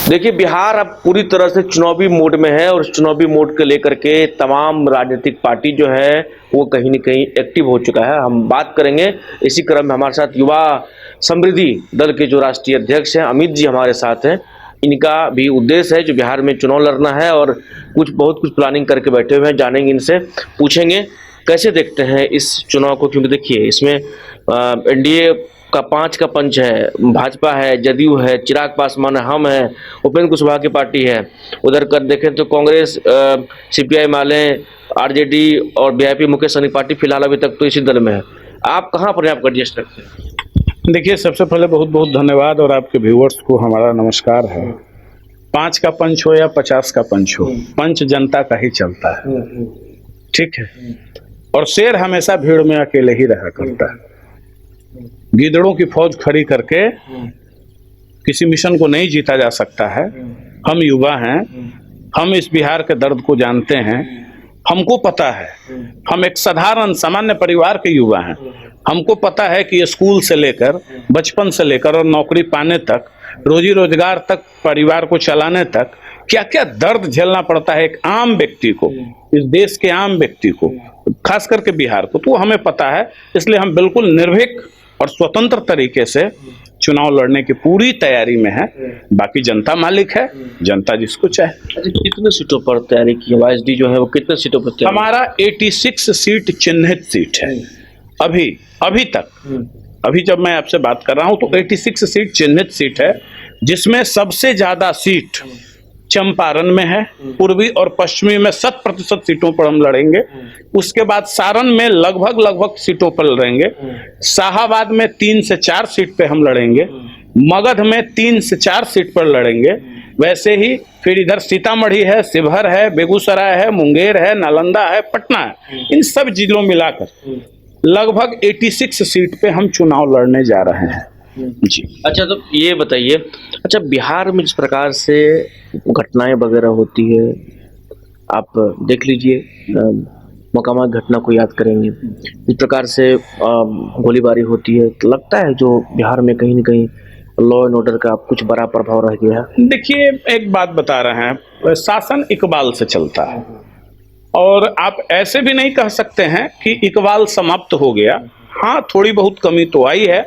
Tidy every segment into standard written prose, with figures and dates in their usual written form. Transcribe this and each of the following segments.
देखिए, बिहार अब पूरी तरह से चुनावी मोड में है और इस चुनावी मोड को लेकर के तमाम राजनीतिक पार्टी जो है वो कहीं न कहीं एक्टिव हो चुका है। हम बात करेंगे इसी क्रम में हमारे साथ युवा समृद्धि दल के जो राष्ट्रीय अध्यक्ष हैं अमित जी हमारे साथ हैं। इनका भी उद्देश्य है जो बिहार में चुनाव लड़ना है और बहुत कुछ प्लानिंग करके बैठे हुए हैं। जानेंगे इनसे, पूछेंगे कैसे देखते हैं इस चुनाव को, क्योंकि देखिए इसमें एनडीए का 5 का पंच है, भाजपा है, जदयू है, चिराग पासवान है, हम है, उपेंद्र कुशवाहा की पार्टी है। उधर कर देखें तो कांग्रेस, सीपीआई माले, आरजेडी और वीआईपी मुकेश सहनी पार्टी फिलहाल अभी तक तो इसी दल में है। आप कहाँ पर आप एडजस्ट रखते हैं? देखिए, सबसे पहले बहुत बहुत धन्यवाद और आपके व्यूअर्स को हमारा नमस्कार है। 5 का पंच हो या 50 का पंच हो, पंच जनता का ही चलता है, ठीक है। और शेर हमेशा भीड़ में अकेले ही रहा करता है। गीदड़ों की फौज खड़ी करके किसी मिशन को नहीं जीता जा सकता है। हम युवा हैं, हम इस बिहार के दर्द को जानते हैं, हमको पता है। हम एक साधारण सामान्य परिवार के युवा हैं। हमको पता है कि स्कूल से लेकर, बचपन से लेकर और नौकरी पाने तक, रोजी रोजगार तक, परिवार को चलाने तक क्या क्या दर्द झेलना पड़ता है एक आम व्यक्ति को, इस देश के आम व्यक्ति को, खास करके बिहार को। तो हमें पता है, इसलिए हम बिल्कुल निर्भीक और स्वतंत्र तरीके से चुनाव लड़ने की पूरी तैयारी में है। बाकी जनता मालिक है, जनता जिसको चाहे। कितने सीटों पर तैयारी की है? वाईएसडी जो है वो कितने सीटों पर तैयारी? हमारा 86 सीट चिन्हित सीट है अभी तक। अभी जब मैं आपसे बात कर रहा हूं तो 86 सीट चिन्हित सीट है, जिसमें सबसे ज्यादा सीट चंपारण में है। पूर्वी और पश्चिमी में 100% सीटों पर हम लड़ेंगे। उसके बाद सारण में लगभग सीटों पर लड़ेंगे। शाहाबाद में 3 से 4 सीट पे हम लड़ेंगे। मगध में 3 से 4 सीट पर लड़ेंगे। वैसे ही फिर इधर सीतामढ़ी है, शिवहर है, बेगूसराय है, मुंगेर है, नालंदा है, पटना है। इन सब जिलों मिलाकर लगभग 86 सीट पे हम चुनाव लड़ने जा रहे हैं जी। अच्छा, तो ये बताइए, अच्छा बिहार में जिस प्रकार से घटनाएं वगैरह होती है, आप देख लीजिए, मकामा घटना को याद करेंगे, जिस प्रकार से गोलीबारी होती है, तो लगता है जो बिहार में कहीं न कहीं लॉ एंड ऑर्डर का कुछ बड़ा प्रभाव रह गया है। देखिए, एक बात बता रहे हैं, शासन इकबाल से चलता है और आप ऐसे भी नहीं कह सकते हैं कि इकबाल समाप्त हो गया। हाँ, थोड़ी बहुत कमी तो आई है,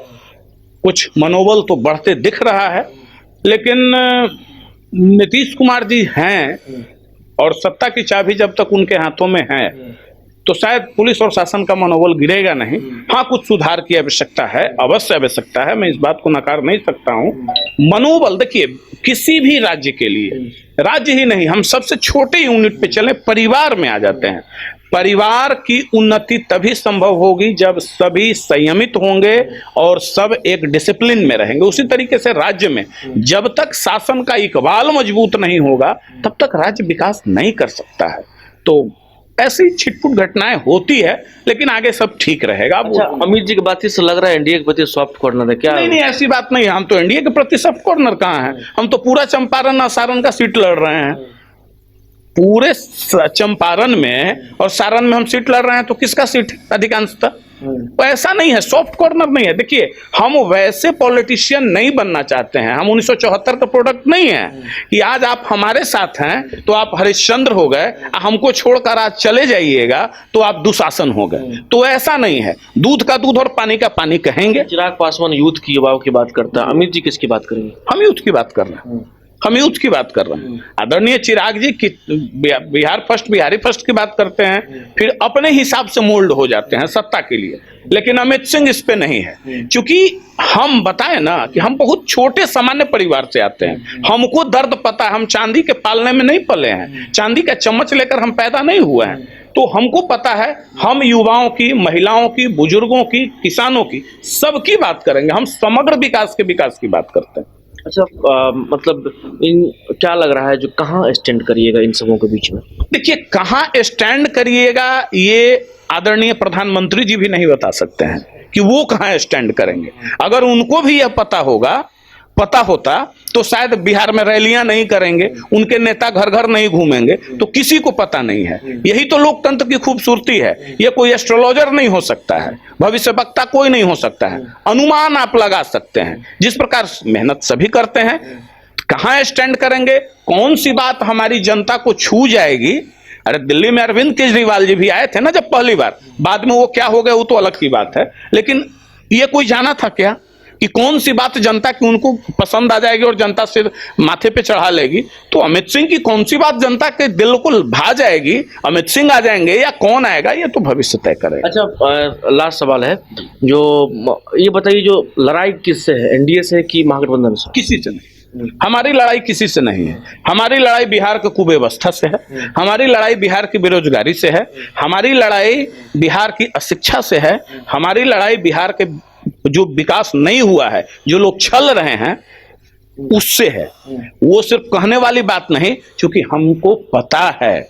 कुछ मनोबल तो बढ़ते दिख रहा है, लेकिन नीतीश कुमार जी हैं और सत्ता की चाबी जब तक उनके हाथों में है तो शायद पुलिस और शासन का मनोबल गिरेगा नहीं। हाँ, कुछ सुधार की आवश्यकता है, अवश्य आवश्यकता है, मैं इस बात को नकार नहीं सकता हूँ। मनोबल देखिए, किसी भी राज्य के लिए, राज्य ही नहीं, हम सबसे छोटे यूनिट पे चले, परिवार में आ जाते हैं। परिवार की उन्नति तभी संभव होगी जब सभी संयमित होंगे और सब एक डिसिप्लिन में रहेंगे। उसी तरीके से राज्य में जब तक शासन का इकबाल मजबूत नहीं होगा तब तक राज्य विकास नहीं कर सकता है। तो ऐसी छिटपुट घटनाएं होती है, लेकिन आगे सब ठीक रहेगा। अच्छा, अमित जी की बात से लग रहा है एनडीए के प्रति सॉफ्ट कॉर्नर है क्या? नहीं, ऐसी बात नहीं है। हम तो एनडीए के प्रति सॉफ्ट कॉर्नर कहाँ है? हम तो पूरा चंपारण और सारण का सीट लड़ रहे हैं। पूरे चंपारण में और सारण में हम सीट लड़ रहे हैं, तो किसका सीट अधिकांशतः? तो ऐसा नहीं है, सॉफ्ट कॉर्नर नहीं है। देखिए, हम वैसे पॉलिटिशियन नहीं बनना चाहते हैं। हम 1974 का प्रोडक्ट नहीं है कि आज आप हमारे साथ हैं तो आप हरिश्चंद्र हो गए, हमको छोड़कर आज चले जाइएगा तो आप दुशासन हो गए। तो ऐसा नहीं है, दूध का दूध और पानी का पानी कहेंगे। चिराग पासवान यूथ की, युवाओं की बात करता है, अमित जी किसकी बात करेंगे? हम यूथ की बात कर रहे हैं, हम यूथ की बात कर रहे हैं। आदरणीय चिराग जी की बिहार फर्स्ट, बिहारी फर्स्ट की बात करते हैं, फिर अपने हिसाब से मोल्ड हो जाते हैं सत्ता के लिए। लेकिन अमित सिंह इस पे नहीं है, क्योंकि हम बताएं ना कि हम बहुत छोटे सामान्य परिवार से आते हैं। हमको दर्द पता है, हम चांदी के पालने में नहीं पले हैं, चांदी का चम्मच लेकर हम पैदा नहीं हुए हैं। तो हमको पता है, हम युवाओं की, महिलाओं की, बुजुर्गों की, किसानों की, सबकी बात करेंगे। हम समग्र विकास की बात करते हैं। अच्छा, मतलब क्या लग रहा है जो कहाँ स्टैंड करिएगा इन सबों के बीच में? देखिए, कहाँ स्टैंड करिएगा ये आदरणीय प्रधानमंत्री जी भी नहीं बता सकते हैं कि वो कहाँ स्टैंड करेंगे। अगर उनको भी यह पता होता तो शायद बिहार में रैलियां नहीं करेंगे, उनके नेता घर घर नहीं घूमेंगे, तो किसी को पता नहीं है। यही तो लोकतंत्र की खूबसूरती है। ये कोई एस्ट्रोलॉजर नहीं हो सकता है, भविष्यवक्ता कोई नहीं हो सकता है, अनुमान आप लगा सकते हैं। जिस प्रकार मेहनत सभी करते हैं, कहाँ स्टैंड करेंगे, कौन सी बात हमारी जनता को छू जाएगी। अरे दिल्ली में अरविंद केजरीवाल जी भी आए थे ना जब पहली बार, बाद में वो क्या हो गए वो तो अलग की बात है, लेकिन ये कोई जाना था क्या कि कौन सी बात जनता की उनको पसंद आ जाएगी और जनता सिर माथे पे चढ़ा लेगी। तो अमित सिंह की कौन सी बात जनता के दिल को भा जाएगी, अमित सिंह आ जाएंगे या कौन आएगा, ये तो भविष्य तय करेगा। अच्छा, लास्ट सवाल है, जो ये बताइए, जो लड़ाई किससे है, एनडीए से कि महागठबंधन से? किसी से नहीं, हमारी लड़ाई किसी से नहीं है। हमारी लड़ाई बिहार के कुव्यवस्था से है, हमारी लड़ाई बिहार की बेरोजगारी से है, हमारी लड़ाई बिहार की अशिक्षा से है, हमारी लड़ाई बिहार के जो विकास नहीं हुआ है, जो लोग छल रहे हैं उससे है। वो सिर्फ कहने वाली बात नहीं, क्योंकि हमको पता है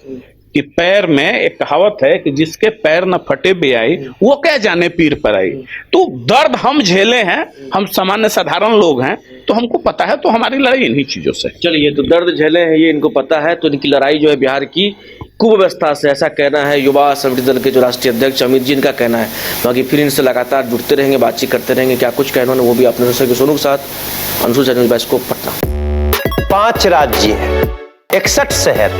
कि पैर में एक कहावत है कि जिसके पैर न फटे बेआई वो क्या जाने पीर पर आई। तो दर्द हम झेले हैं, हम सामान्य साधारण लोग हैं, तो हमको पता है, तो हमारी लड़ाई इन्हीं चीजों से। चलिए, तो दर्द झेले हैं ये इनको पता है, तो इनकी लड़ाई जो है बिहार की कुव्यवस्था से, ऐसा कहना है युवा समृद्धि दल के जो राष्ट्रीय अध्यक्ष अमित जी, इनका कहना है। बाकी फिर इनसे लगातार जुड़ते रहेंगे, बातचीत करते रहेंगे, क्या कुछ कहना है वो भी अपने दोस्तों के सोनू के साथ। Anshu channel bioscope Patna. 5 राज्य, 61 शहर,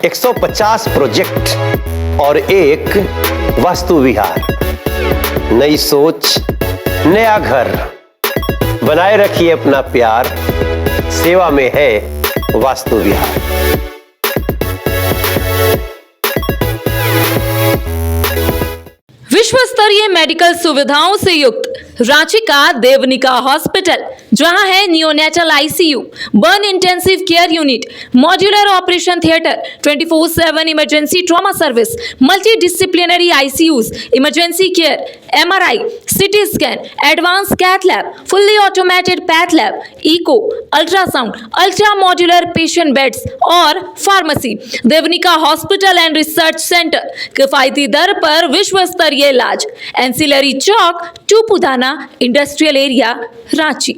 150 प्रोजेक्ट और एक वास्तु विहार। नई सोच, नया घर, बनाए रखिए अपना प्यार, सेवा में है वास्तु विहार। विश्व स्तरीय मेडिकल सुविधाओं से युक्त रांची का देवनिका हॉस्पिटल, जहां है neonatal ICU, burn intensive care unit, modular operation theatre, 24/7 emergency trauma service, multidisciplinary ICUs, emergency care, MRI, CT scan, advance cath lab, fully automated path lab, echo, ultrasound, ultra modular patient beds और pharmacy. Devnika hospital and research centre, किफायती दर पर विश्व स्तरीय इलाज, ancillary Chowk, Tupudana industrial area, Ranchi.